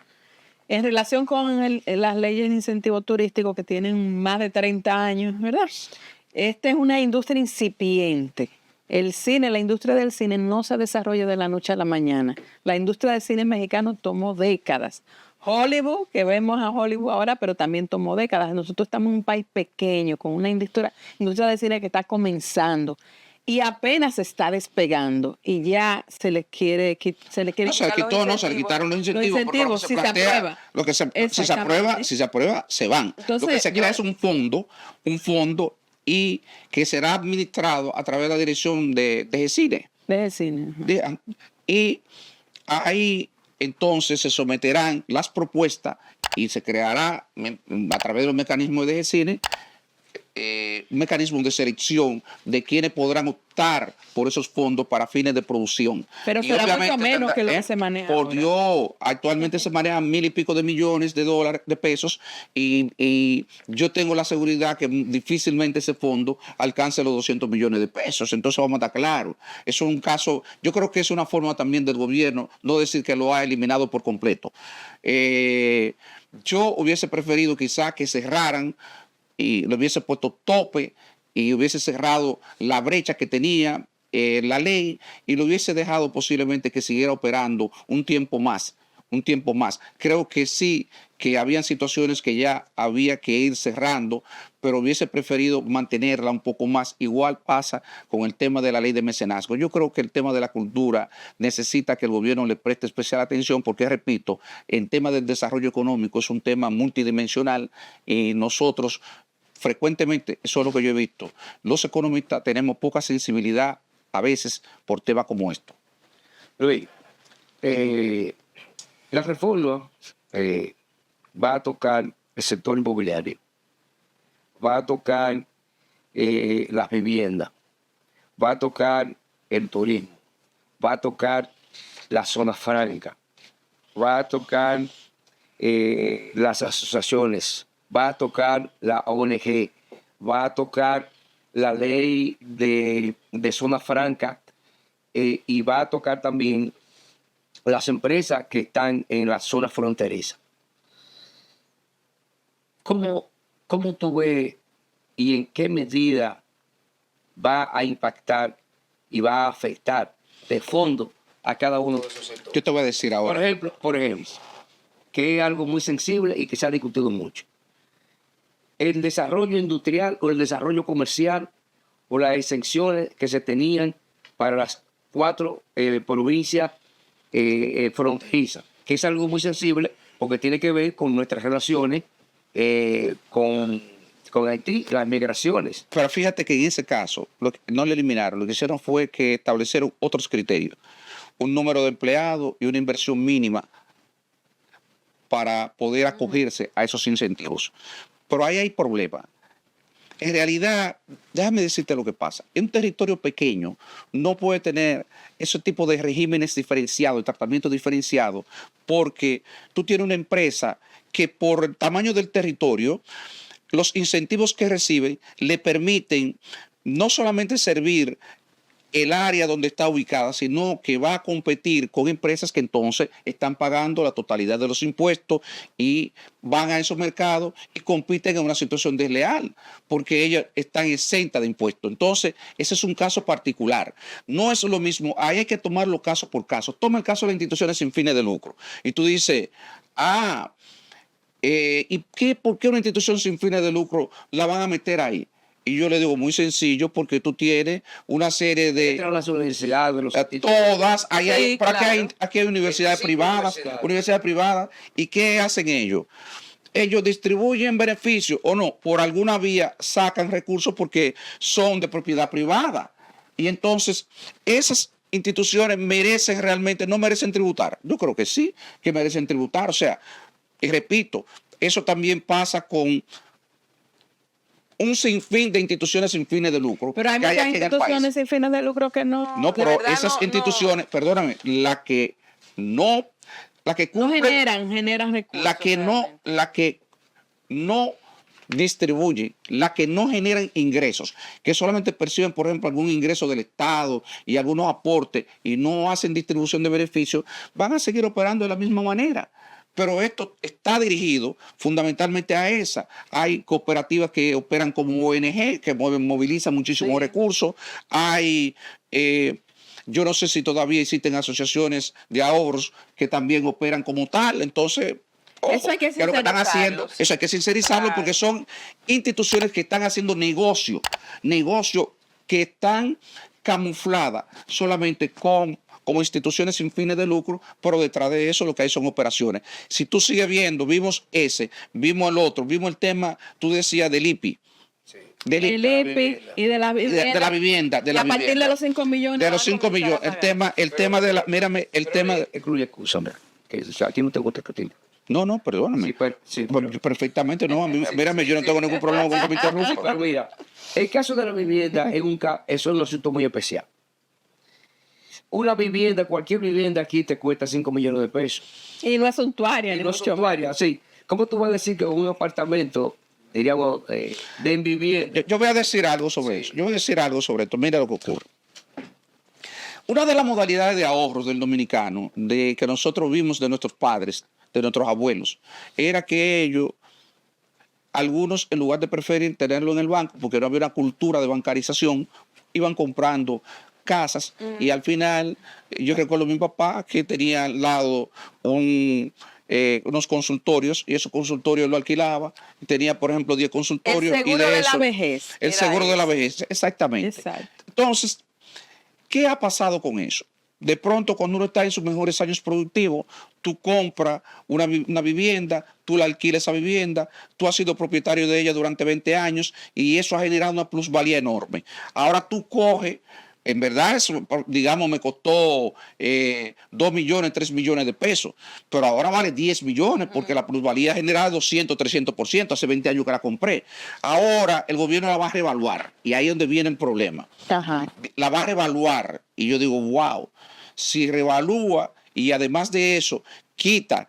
En relación con las leyes de incentivo turístico que tienen más de 30 años, ¿verdad? Esta es una industria incipiente. El cine, la industria del cine no se desarrolla de la noche a la mañana. La industria del cine mexicano tomó décadas. Hollywood, que vemos a Hollywood ahora, pero también tomó décadas. Nosotros estamos en un país pequeño, con una industria de cine que está comenzando. Y apenas se está despegando y ya se le quiere se le quitaron los incentivos. Si se aprueba. Si se aprueba, se van. Entonces, lo que se crea es un fondo y que será administrado a través de la dirección de GECINE. Y ahí entonces se someterán las propuestas y se creará a través de los mecanismos de GECINE un mecanismo de selección de quienes podrán optar por esos fondos para fines de producción. Pero será mucho menos que lo que se maneja. Por Dios, actualmente se manejan 1,000 y pico de millones de dólares, de pesos, y yo tengo la seguridad que difícilmente ese fondo alcance los 200 millones de pesos. Entonces vamos a estar claros. Eso es un caso, yo creo que es una forma también del gobierno, no decir que lo ha eliminado por completo. Yo hubiese preferido quizá que cerraran y le hubiese puesto tope y hubiese cerrado la brecha que tenía la ley y lo hubiese dejado posiblemente que siguiera operando un tiempo más. Creo que sí, que habían situaciones que ya había que ir cerrando, pero hubiese preferido mantenerla un poco más. Igual pasa con el tema de la ley de mecenazgo. Yo creo que el tema de la cultura necesita que el gobierno le preste especial atención porque, repito, el tema del desarrollo económico es un tema multidimensional y nosotros frecuentemente, eso es lo que yo he visto, los economistas tenemos poca sensibilidad a veces por temas como esto. Luis, la reforma va a tocar el sector inmobiliario, va a tocar las viviendas, va a tocar el turismo, va a tocar la zona franca, va a tocar las asociaciones, va a tocar la ONG, va a tocar la ley de zona franca y va a tocar también las empresas que están en la zona fronteriza. ¿Cómo tú ves y en qué medida va a impactar y va a afectar de fondo a cada uno de esos sectores? Yo te voy a decir ahora. Por ejemplo, que es algo muy sensible y que se ha discutido mucho. El desarrollo industrial o el desarrollo comercial o las exenciones que se tenían para las 4 provincias fronterizas, que es algo muy sensible porque tiene que ver con nuestras relaciones con Haití, las migraciones. Pero fíjate que en ese caso no lo eliminaron, lo que hicieron fue que establecieron otros criterios, un número de empleados y una inversión mínima para poder acogerse a esos incentivos. Pero ahí hay problema. En realidad, déjame decirte lo que pasa. En un territorio pequeño no puede tener ese tipo de regímenes diferenciados, de tratamiento diferenciado, porque tú tienes una empresa que por el tamaño del territorio, los incentivos que reciben le permiten no solamente servir el área donde está ubicada, sino que va a competir con empresas que entonces están pagando la totalidad de los impuestos y van a esos mercados y compiten en una situación desleal porque ellas están exentas de impuestos. Entonces, ese es un caso particular. No es lo mismo, ahí hay que tomarlo caso por caso. Toma el caso de las instituciones sin fines de lucro y tú dices, ¿por qué una institución sin fines de lucro la van a meter ahí? Y yo le digo, muy sencillo, porque tú tienes una serie de... Las universidades, los todas, Sí, claro. aquí hay universidades privadas. ¿Y qué hacen ellos? Ellos distribuyen beneficios o no, por alguna vía sacan recursos porque son de propiedad privada. Y entonces, esas instituciones merecen realmente, no merecen tributar. Yo creo que sí, que merecen tributar. O sea, y repito, eso también pasa con un sinfín de instituciones sin fines de lucro. Pero hay muchas instituciones sin fines de lucro que no. No, pero esas instituciones, perdóname, la que generan recursos. la que no distribuye, la que no generan ingresos, que solamente perciben, por ejemplo, algún ingreso del Estado y algunos aportes y no hacen distribución de beneficios, van a seguir operando de la misma manera. Pero esto está dirigido fundamentalmente a esa. Hay cooperativas que operan como ONG, que movilizan muchísimos recursos. Hay, yo no sé si todavía existen asociaciones de ahorros que también operan como tal. Entonces, eso hay que sincerizarlo. Eso hay que sincerizarlo porque son instituciones que están haciendo negocio que están camufladas solamente como instituciones sin fines de lucro, pero detrás de eso lo que hay son operaciones. Si tú sigues viendo, vimos vimos el otro, vimos el tema, tú decías del IPI. Sí. Del IPI y de la vivienda. De la a partir de los 5 millones. De los 5 millones. El tema de la... Mírame, el tema... Incluye excusa, que a ti no te gusta que No, perdóname. Sí, perfectamente, no. A mí, mírame, yo no tengo ningún problema con que me interrumpa. Pero mira, el caso de la vivienda eso es un asunto muy especial. Una vivienda, cualquier vivienda aquí te cuesta 5 millones de pesos. Y no es suntuaria. Y no es suntuaria, sí. ¿Cómo tú vas a decir que un apartamento, diríamos, de vivienda? Yo voy a decir algo sobre eso. Yo voy a decir algo sobre esto. Mira lo que ocurre. Una de las modalidades de ahorros del dominicano, de que nosotros vimos de nuestros padres, de nuestros abuelos, era que ellos, algunos en lugar de preferir tenerlo en el banco, porque no había una cultura de bancarización, iban comprando casas y al final, yo recuerdo a mi papá que tenía al lado unos consultorios y esos consultorios lo alquilaba. Tenía, por ejemplo, 10 consultorios. El seguro de la vejez. El seguro de la vejez, exactamente. Exacto. Entonces, ¿qué ha pasado con eso? De pronto, cuando uno está en sus mejores años productivos, tú compras una vivienda, tú la alquilas esa vivienda, tú has sido propietario de ella durante 20 años y eso ha generado una plusvalía enorme. Ahora tú coges En verdad, eso, digamos, me costó 2 millones, 3 millones de pesos, pero ahora vale 10 millones porque la plusvalía generada 200, 300%, hace 20 años que la compré. Ahora el gobierno la va a revaluar y ahí es donde viene el problema. Ajá. La va a revaluar y yo digo, wow, si revalúa y además de eso quita,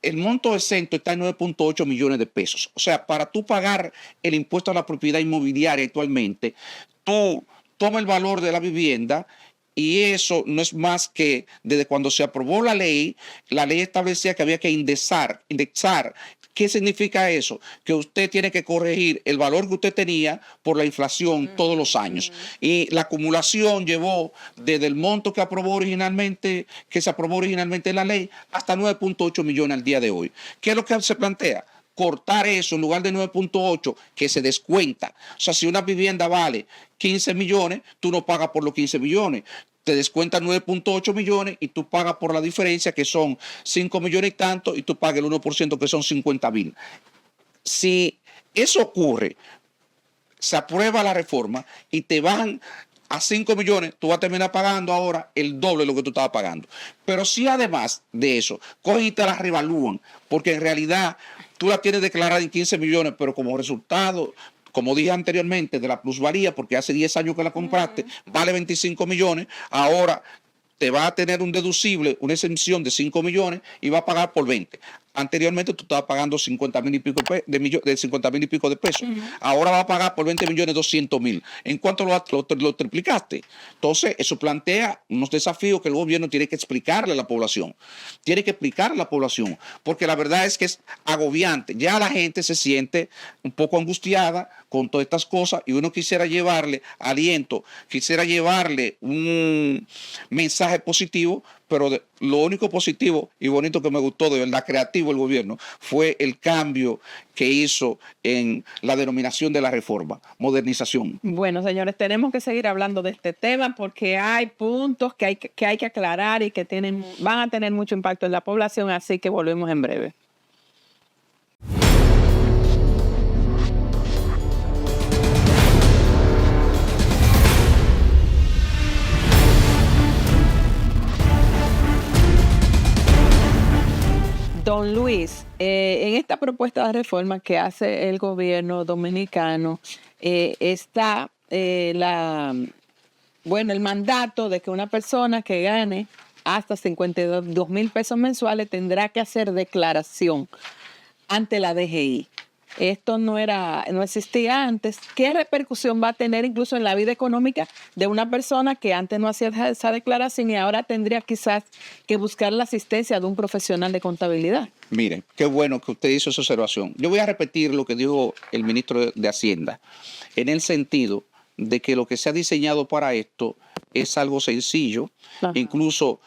el monto exento está en 9.8 millones de pesos. O sea, para tú pagar el impuesto a la propiedad inmobiliaria actualmente, tú toma el valor de la vivienda y eso no es más que desde cuando se aprobó la ley establecía que había que indexar. ¿Qué significa eso? Que usted tiene que corregir el valor que usted tenía por la inflación todos los años. Y la acumulación llevó desde el monto que se aprobó originalmente en la ley hasta 9.8 millones al día de hoy. ¿Qué es lo que se plantea? Cortar eso en lugar de 9.8 que se descuenta. O sea, si una vivienda vale 15 millones, tú no pagas por los 15 millones. Te descuentan 9.8 millones y tú pagas por la diferencia que son 5 millones y tanto y tú pagas el 1% que son 50,000. Si eso ocurre, se aprueba la reforma y te van a 5 millones, tú vas a terminar pagando ahora el doble de lo que tú estabas pagando. Pero si además de eso, cogen y te la revalúan, porque en realidad tú la tienes declarada en 15 millones, pero como resultado, como dije anteriormente, de la plusvalía, porque hace 10 años que la compraste, vale 25 millones, ahora te va a tener un deducible, una exención de 5 millones y va a pagar por 20. Anteriormente tú estabas pagando 50,000 y pico de 50,000 y pico de pesos. Ahora va a pagar por 20 millones 200,000. ¿En cuánto lo triplicaste? Entonces, eso plantea unos desafíos que el gobierno tiene que explicarle a la población. Tiene que explicarle a la población, porque la verdad es que es agobiante. Ya la gente se siente un poco angustiada con todas estas cosas y uno quisiera llevarle aliento, quisiera llevarle un mensaje positivo, pero lo único positivo y bonito que me gustó, de verdad creativo el gobierno, fue el cambio que hizo en la denominación de la reforma, modernización. Bueno, señores, tenemos que seguir hablando de este tema porque hay puntos que hay que aclarar y que van a tener mucho impacto en la población, así que volvemos en breve. Don Luis, en esta propuesta de reforma que hace el gobierno dominicano está el mandato de que una persona que gane hasta 52,000 pesos mensuales tendrá que hacer declaración ante la DGI. Esto no existía antes. ¿Qué repercusión va a tener incluso en la vida económica de una persona que antes no hacía esa declaración y ahora tendría quizás que buscar la asistencia de un profesional de contabilidad? Mire, qué bueno que usted hizo esa observación. Yo voy a repetir lo que dijo el ministro de Hacienda, en el sentido de que lo que se ha diseñado para esto es algo sencillo, incluso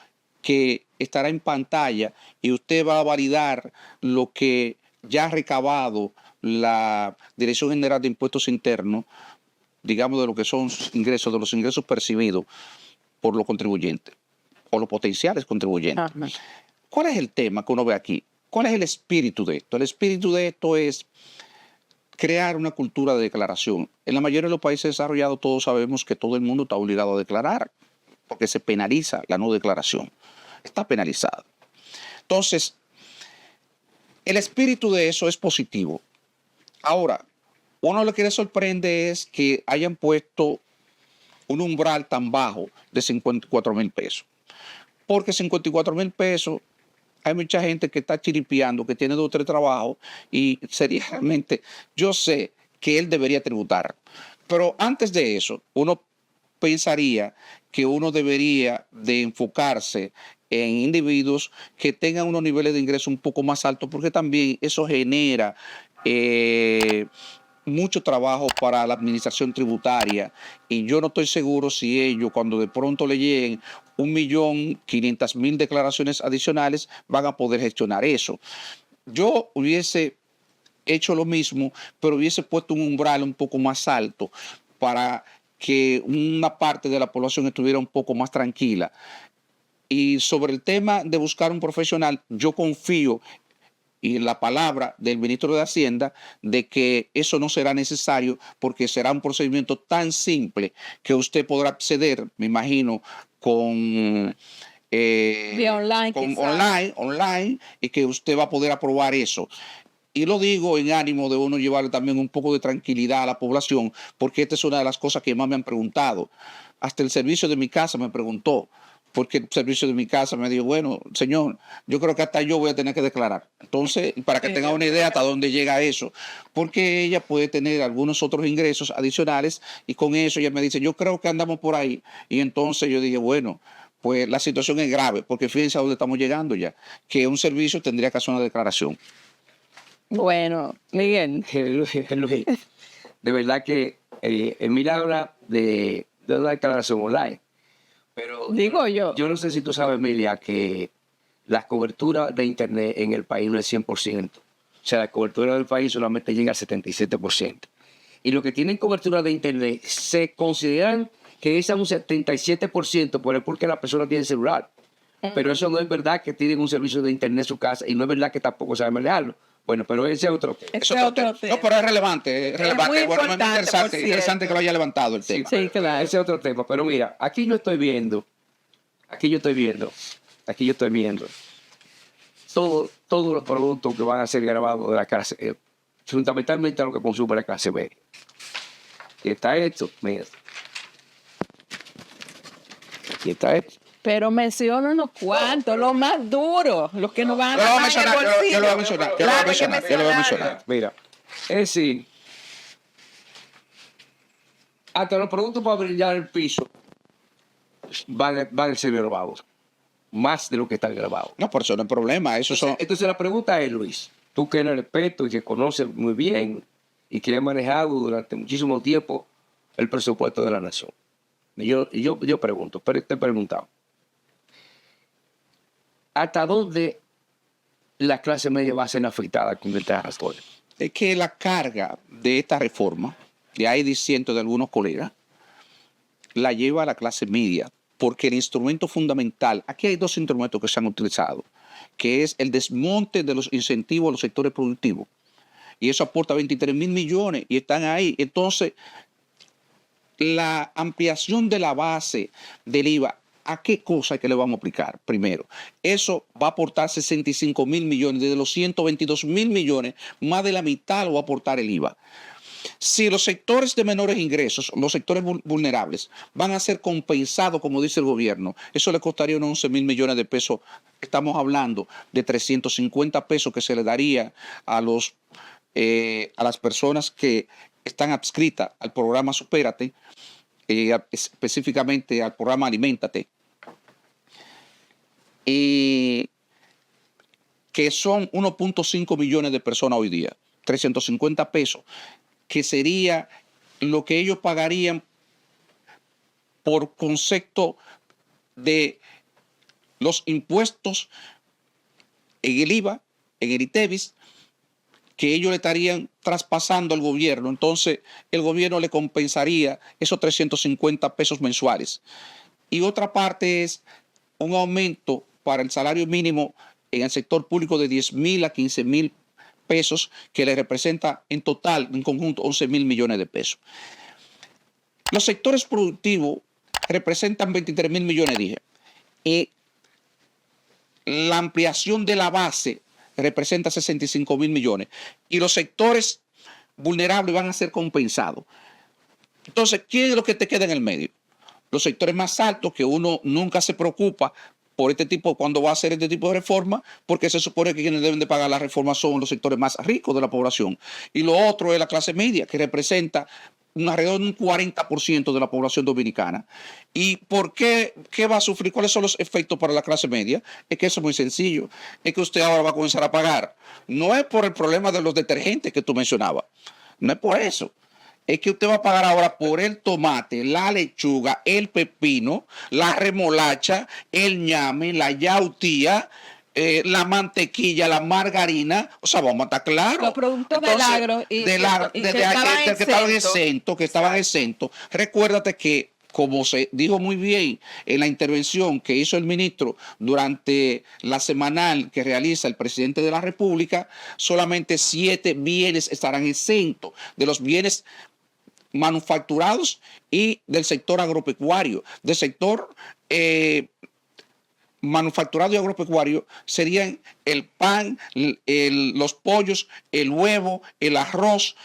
que estará en pantalla y usted va a validar lo que ya ha recabado la Dirección General de Impuestos Internos, digamos, de lo que son ingresos, de los ingresos percibidos por los contribuyentes o los potenciales contribuyentes. ¿Cuál es el tema que uno ve aquí? ¿Cuál es el espíritu de esto? El espíritu de esto es crear una cultura de declaración. En la mayoría de los países desarrollados todos sabemos que todo el mundo está obligado a declarar porque se penaliza la no declaración. Está penalizado. Entonces, el espíritu de eso es positivo. Ahora, uno lo que le sorprende es que hayan puesto un umbral tan bajo de 54,000 pesos. Porque 54,000 pesos, hay mucha gente que está chiripeando, que tiene 2 o 3 trabajos y sería realmente, yo sé que él debería tributar. Pero antes de eso, uno pensaría que uno debería de enfocarse en individuos que tengan unos niveles de ingreso un poco más altos, porque también eso genera mucho trabajo para la administración tributaria y yo no estoy seguro si ellos, cuando de pronto le lleguen 1.500.000 declaraciones adicionales, van a poder gestionar eso. Yo hubiese hecho lo mismo, pero hubiese puesto un umbral un poco más alto para que una parte de la población estuviera un poco más tranquila. Y sobre el tema de buscar un profesional, yo confío y la palabra del ministro de Hacienda de que eso no será necesario porque será un procedimiento tan simple que usted podrá acceder, me imagino, con Vía online, online, y que usted va a poder aprobar eso. Y lo digo en ánimo de uno llevarle también un poco de tranquilidad a la población, porque esta es una de las cosas que más me han preguntado. Hasta el servicio de mi casa me preguntó, porque el servicio de mi casa me dijo, bueno, señor, yo creo que hasta yo voy a tener que declarar. Entonces, para que tenga una idea hasta dónde llega eso, porque ella puede tener algunos otros ingresos adicionales y con eso ella me dice, yo creo que andamos por ahí. Y entonces yo dije, bueno, pues la situación es grave, porque fíjense a dónde estamos llegando ya, que un servicio tendría que hacer una declaración. Bueno, Miguel. Luis, de verdad que Emilia habla de una declaración online. Pero Digo yo. Yo no sé si tú sabes, Emilia, que la cobertura de Internet en el país no es 100%. O sea, la cobertura del país solamente llega al 77%. Y los que tienen cobertura de Internet se consideran que es a un 77% porque la persona tiene celular. Pero eso no es verdad que tienen un servicio de Internet en su casa y no es verdad que tampoco saben manejarlo. Bueno, pero ese es otro tema. Ese es otro tema. No, pero es relevante. Es relevante. muy Bueno, importante, interesante que lo haya levantado el tema. Sí, claro. Ese es otro tema. Pero mira, aquí yo estoy viendo todos los productos que van a ser grabados de la clase, fundamentalmente a lo que consume la clase media. Y está esto, mira. Aquí está esto. Pero menciona unos cuantos, los más duros, los que nos van a Yo lo voy a tapar el mencionar, bolsillo. yo lo voy a mencionar, yo lo voy a Claro, hay que mencionar, yo lo voy a mencionarlo. mencionar. Mira, es decir, hasta los productos para brillar el piso van a ser grabados. Más de lo que están grabados. No, por eso no hay problema. Eso son. Entonces la pregunta es, Luis, tú que eres experto y que conoces muy bien y que has manejado durante muchísimo tiempo el presupuesto de la nación. Y yo pregunto, pero te he preguntado, ¿hasta dónde la clase media va a ser afectada con estas reformas? Es que la carga de esta reforma, de ahí diciendo de algunos colegas, la lleva a la clase media, porque el instrumento fundamental, aquí hay dos instrumentos que se han utilizado, que es el desmonte de los incentivos a los sectores productivos, y eso aporta 23 mil millones y están ahí. Entonces, la ampliación de la base del IVA, ¿a qué cosa que le vamos a aplicar? Primero, eso va a aportar 65 mil millones, desde los 122 mil millones, más de la mitad lo va a aportar el IVA. Si los sectores de menores ingresos, los sectores vulnerables, van a ser compensados, como dice el gobierno, eso le costaría unos 11 mil millones de pesos. Estamos hablando de 350 pesos que se le daría a las personas que están adscritas al programa Supérate, específicamente al programa Aliméntate, que son 1.5 millones de personas hoy día, 350 pesos, que sería lo que ellos pagarían por concepto de los impuestos en el IVA, en el ITEVIS, que ellos le estarían traspasando al gobierno. Entonces, el gobierno le compensaría esos 350 pesos mensuales. Y otra parte es un aumento para el salario mínimo en el sector público de 10 mil a 15 mil pesos, que le representa en total, en conjunto, 11 mil millones de pesos. Los sectores productivos representan 23 mil millones, dije. Y la ampliación de la base representa 65 mil millones. Y los sectores vulnerables van a ser compensados. Entonces, ¿quién es lo que te queda en el medio? Los sectores más altos, que uno nunca se preocupa por cuando va a hacer este tipo de reforma, porque se supone que quienes deben de pagar la reforma son los sectores más ricos de la población. Y lo otro es la clase media, que representa alrededor de un 40% de la población dominicana. ¿Y por qué va a sufrir? ¿Cuáles son los efectos para la clase media? Es que eso es muy sencillo. Es que usted ahora va a comenzar a pagar. No es por el problema de los detergentes que tú mencionabas. No es por eso. Es que usted va a pagar ahora por el tomate, la lechuga, el pepino, la remolacha, el ñame, la yautía, la mantequilla, la margarina. O sea, vamos a estar claros. Los productos del agro que estaban exentos. Recuérdate que como se dijo muy bien en la intervención que hizo el ministro durante la semanal que realiza el presidente de la República, solamente 7 bienes estarán exentos de los bienes manufacturados y del sector agropecuario. Del sector manufacturado y agropecuario serían el pan, los pollos, el huevo, el arroz,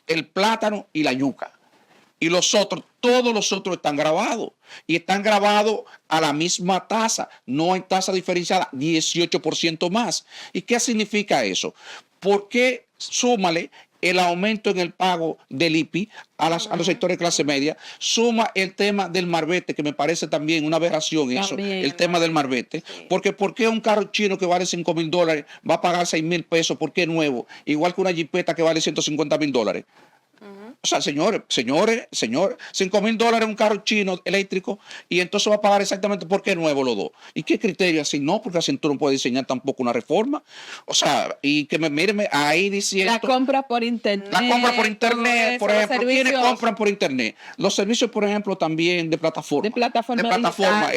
el plátano y la yuca. Y los otros, todos los otros están grabados. Y están grabados a la misma tasa. No hay tasa diferenciada, 18% más. ¿Y qué significa eso? ¿Por qué súmale el aumento en el pago del IPI a los sectores de clase media? Suma el tema del marbete, que me parece también una aberración eso, el tema del marbete. Sí. Porque ¿por qué un carro chino que vale $5,000 va a pagar $6,000? ¿Por qué nuevo? Igual que una jipeta que vale $150,000. O sea, señores, $5,000 un carro chino eléctrico y entonces va a pagar exactamente por qué nuevo los dos. ¿Y qué criterio así? No, porque así tú no puedes diseñar tampoco una reforma. O sea, y que míreme ahí diciendo... La compra por internet. La compra por internet, por ejemplo. ¿Quiénes compran por internet? Los servicios, por ejemplo, también de plataforma. De plataforma.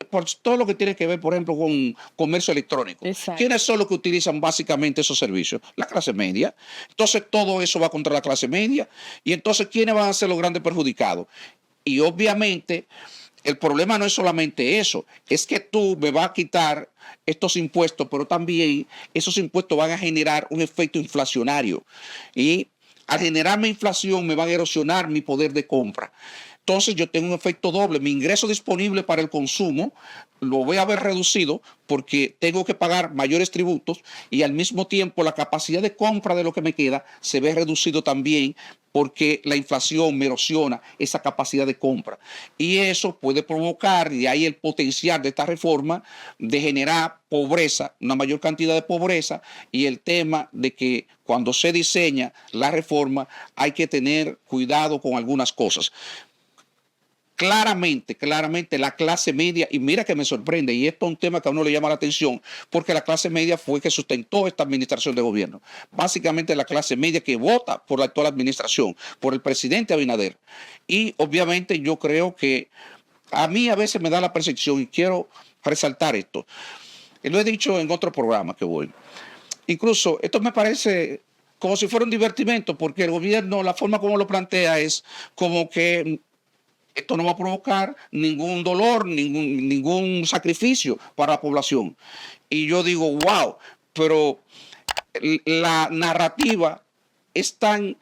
Por todo lo que tiene que ver, por ejemplo, con comercio electrónico. Exacto. ¿Quiénes son los que utilizan básicamente esos servicios? La clase media. Entonces, todo eso va contra la clase media. Y entonces, ¿quiénes van a ser los grandes perjudicados? Y obviamente, el problema no es solamente eso, es que tú me vas a quitar estos impuestos, pero también esos impuestos van a generar un efecto inflacionario. Y al generarme inflación, me van a erosionar mi poder de compra. Entonces yo tengo un efecto doble. Mi ingreso disponible para el consumo lo voy a ver reducido porque tengo que pagar mayores tributos y al mismo tiempo la capacidad de compra de lo que me queda se ve reducido también porque la inflación me erosiona esa capacidad de compra. Y eso puede provocar, y ahí el potencial de esta reforma, de generar pobreza, una mayor cantidad de pobreza, y el tema de que cuando se diseña la reforma hay que tener cuidado con algunas cosas. Claramente la clase media, y mira que me sorprende, y esto es un tema que a uno le llama la atención, porque la clase media fue que sustentó esta administración de gobierno. Básicamente la clase media que vota por la actual administración, por el presidente Abinader. Y obviamente yo creo que a mí a veces me da la percepción, y quiero resaltar esto, y lo he dicho en otro programa que voy, incluso esto me parece como si fuera un divertimento, porque el gobierno, la forma como lo plantea es como que esto no va a provocar ningún dolor, ningún sacrificio para la población. Y yo digo, wow, pero la narrativa es tan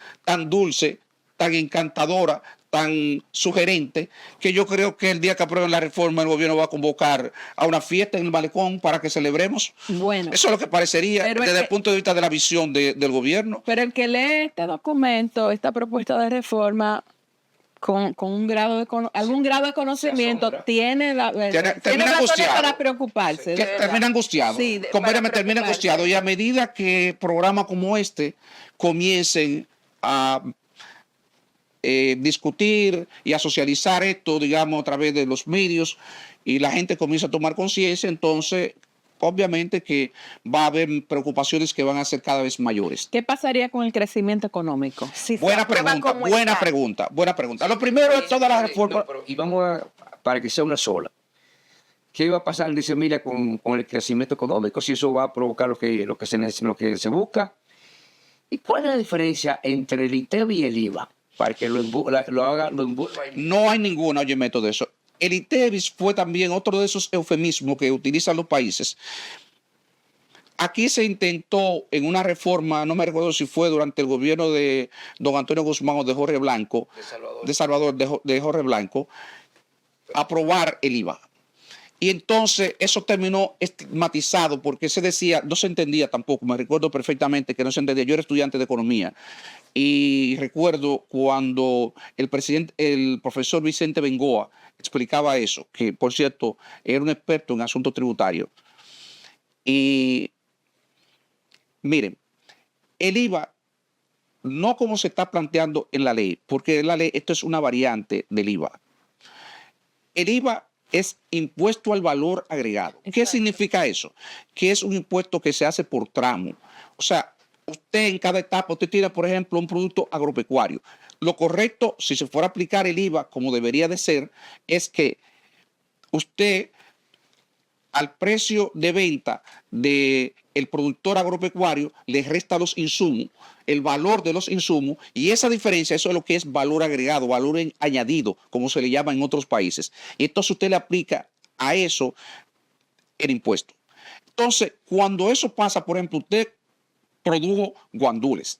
dulce, tan encantadora, tan sugerente, que yo creo que el día que aprueben la reforma el gobierno va a convocar a una fiesta en el malecón para que celebremos. Bueno, eso es lo que parecería desde el punto de vista de la visión del gobierno. Pero el que lee este documento, esta propuesta de reforma, con un grado de algún grado de conocimiento, tiene razones para preocuparse. Termina angustiado. Sí, termina angustiado. Y a medida que programas como este comiencen a discutir y a socializar esto, digamos, a través de los medios, y la gente comienza a tomar conciencia, entonces obviamente que va a haber preocupaciones que van a ser cada vez mayores. ¿Qué pasaría con el crecimiento económico? Si buena pregunta. Lo primero es toda la reforma. Y vamos para que sea una sola. ¿Qué va a pasar? Dice, mira, con el crecimiento económico, si eso va a provocar lo que se busca. ¿Y cuál es la diferencia entre el ITEVI y el IVA? Para que lo haga. No hay ninguna, oye, método de eso. El ITEVIS fue también otro de esos eufemismos que utilizan los países. Aquí se intentó en una reforma, no me recuerdo si fue durante el gobierno de don Antonio Guzmán o de Jorge Blanco, de Jorge Blanco, aprobar el IVA. Y entonces eso terminó estigmatizado porque se decía, no se entendía tampoco, me recuerdo perfectamente que no se entendía. Yo era estudiante de economía y recuerdo cuando el profesor Vicente Bengoa explicaba eso, que por cierto era un experto en asuntos tributarios. Y miren, el IVA, no como se está planteando en la ley, porque en la ley esto es una variante del IVA. El IVA es impuesto al valor agregado. ¿Qué significa eso? Que es un impuesto que se hace por tramo. O sea, usted en cada etapa, usted tiene, por ejemplo, un producto agropecuario. lo correcto, si se fuera a aplicar el IVA como debería de ser, es que usted al precio de venta del productor agropecuario le resta los insumos, el valor de los insumos, y esa diferencia, eso es lo que es valor agregado, valor añadido, como se le llama en otros países. Y entonces usted le aplica a eso el impuesto. Entonces, cuando eso pasa, por ejemplo, usted produjo guandules.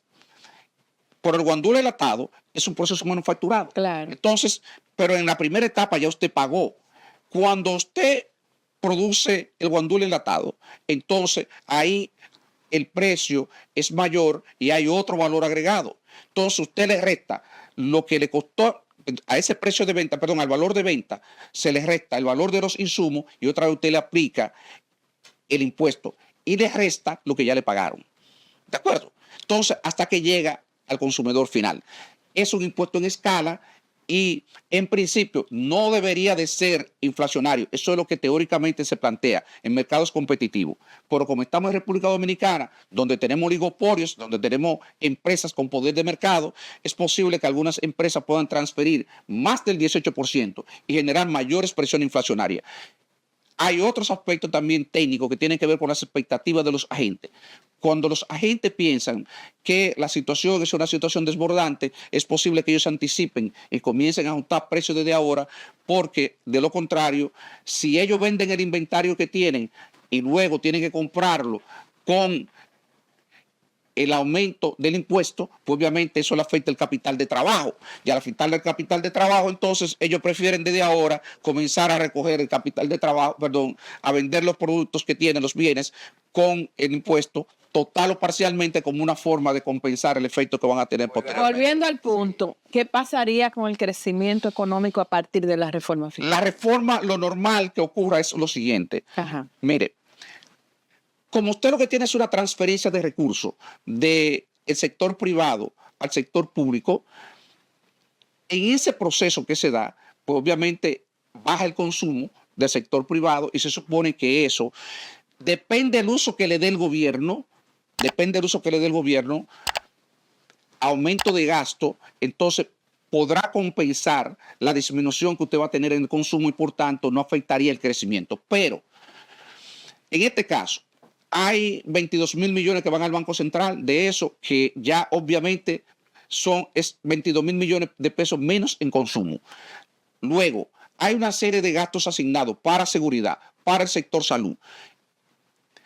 Por el guandule enlatado es un proceso manufacturado. Claro. Entonces, pero en la primera etapa ya usted pagó. Cuando usted produce el guandule enlatado, entonces ahí el precio es mayor y hay otro valor agregado. Entonces usted le resta lo que le costó a ese precio de venta, perdón, al valor de venta, se le resta el valor de los insumos y otra vez usted le aplica el impuesto y le resta lo que ya le pagaron. ¿De acuerdo? Entonces, hasta que llega al consumidor final. Es un impuesto en escala y en principio no debería de ser inflacionario. Eso es lo que teóricamente se plantea en mercados competitivos. Pero como estamos en República Dominicana, donde tenemos oligopolios, donde tenemos empresas con poder de mercado, es posible que algunas empresas puedan transferir más del 18% y generar mayores presiones inflacionarias. Hay otros aspectos también técnicos que tienen que ver con las expectativas de los agentes. Cuando los agentes piensan que la situación es una situación desbordante, es posible que ellos anticipen y comiencen a ajustar precios desde ahora, porque de lo contrario, si ellos venden el inventario que tienen y luego tienen que comprarlo con el aumento del impuesto, pues obviamente eso le afecta el capital de trabajo. Y al afectar el capital de trabajo, entonces ellos prefieren desde ahora comenzar a recoger el capital de trabajo, perdón, a vender los productos que tienen, los bienes, con el impuesto total o parcialmente como una forma de compensar el efecto que van a tener posteriormente. Volviendo al punto, ¿qué pasaría con el crecimiento económico a partir de la reforma fiscal? La reforma, lo normal que ocurra es lo siguiente. Ajá. Mire, como usted lo que tiene es una transferencia de recursos del sector privado al sector público, en ese proceso que se da, pues obviamente baja el consumo del sector privado y se supone que eso depende del uso que le dé el gobierno, aumento de gasto, entonces podrá compensar la disminución que usted va a tener en el consumo y por tanto no afectaría el crecimiento. Pero en este caso, hay 22.000 millones que van al Banco Central, de eso que ya obviamente es 22.000 millones de pesos menos en consumo. Luego, hay una serie de gastos asignados para seguridad, para el sector salud.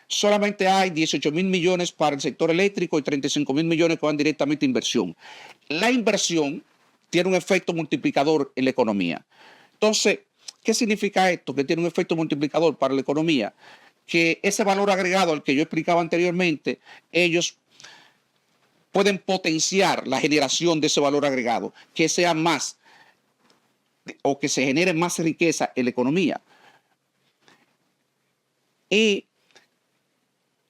Solamente hay 18.000 millones para el sector eléctrico y 35.000 millones que van directamente a inversión. La inversión tiene un efecto multiplicador en la economía. Entonces, ¿qué significa esto? Que tiene un efecto multiplicador para la economía. Que ese valor agregado al que yo explicaba anteriormente, ellos pueden potenciar la generación de ese valor agregado, que sea más o que se genere más riqueza en la economía. Y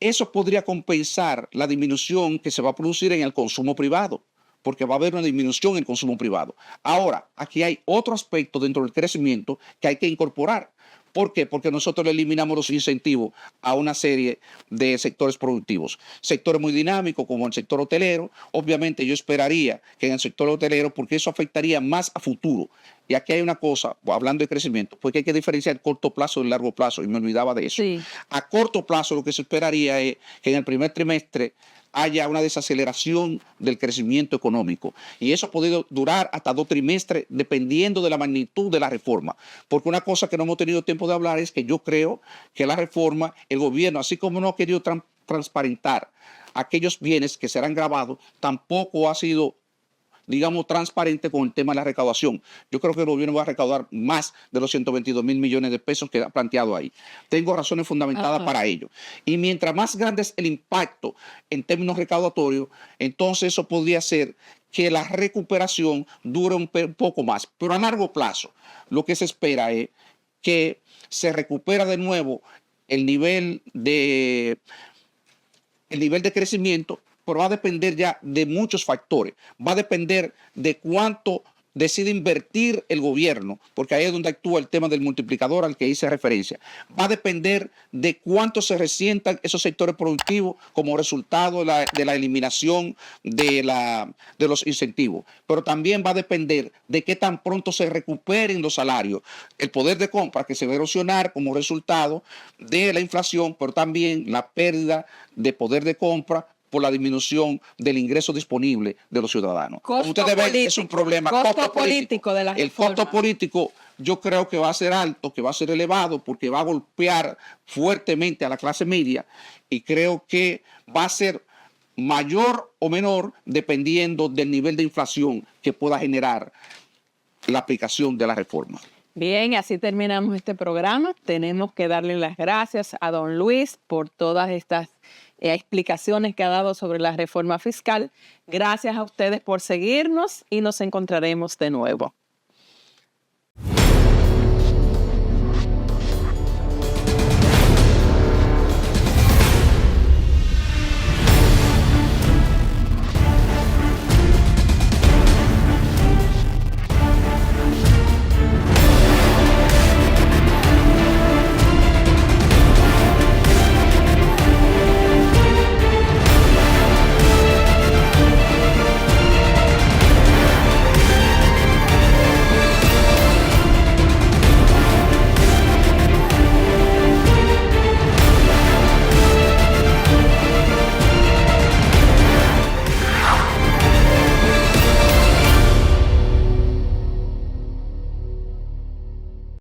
eso podría compensar la disminución que se va a producir en el consumo privado, porque va a haber una disminución en el consumo privado. Ahora, aquí hay otro aspecto dentro del crecimiento que hay que incorporar. ¿Por qué? Porque nosotros le eliminamos los incentivos a una serie de sectores productivos. Sectores muy dinámicos como el sector hotelero. Obviamente yo esperaría que en el sector hotelero, porque eso afectaría más a futuro. Y aquí hay una cosa, hablando de crecimiento, porque hay que diferenciar el corto plazo del largo plazo, y me olvidaba de eso. Sí. A corto plazo lo que se esperaría es que en el primer trimestre haya una desaceleración del crecimiento económico. Y eso ha podido durar hasta 2 trimestres, dependiendo de la magnitud de la reforma. Porque una cosa que no hemos tenido tiempo de hablar es que yo creo que la reforma, el gobierno, así como no ha querido transparentar aquellos bienes que serán grabados, tampoco ha sido, digamos, transparente con el tema de la recaudación. Yo creo que el gobierno va a recaudar más de los 122.000 millones de pesos que ha planteado ahí. Tengo razones fundamentadas para ello. Y mientras más grande es el impacto en términos recaudatorios, entonces eso podría hacer que la recuperación dure un poco más. Pero a largo plazo, lo que se espera es que se recupera de nuevo el nivel de crecimiento, pero va a depender ya de muchos factores. Va a depender de cuánto decide invertir el gobierno, porque ahí es donde actúa el tema del multiplicador al que hice referencia, va a depender de cuánto se resientan esos sectores productivos como resultado de la eliminación de los incentivos. Pero también va a depender de qué tan pronto se recuperen los salarios, el poder de compra que se va a erosionar como resultado de la inflación, pero también la pérdida de poder de compra por la disminución del ingreso disponible de los ciudadanos. Costo Como ustedes ven, es político. un problema. Costo político de la El reforma. costo político yo creo que va a ser alto, que va a ser elevado, porque va a golpear fuertemente a la clase media y creo que va a ser mayor o menor dependiendo del nivel de inflación que pueda generar la aplicación de la reforma. Bien, así terminamos este programa. Tenemos que darle las gracias a don Luis por todas estas explicaciones que ha dado sobre la reforma fiscal. Gracias a ustedes por seguirnos y nos encontraremos de nuevo.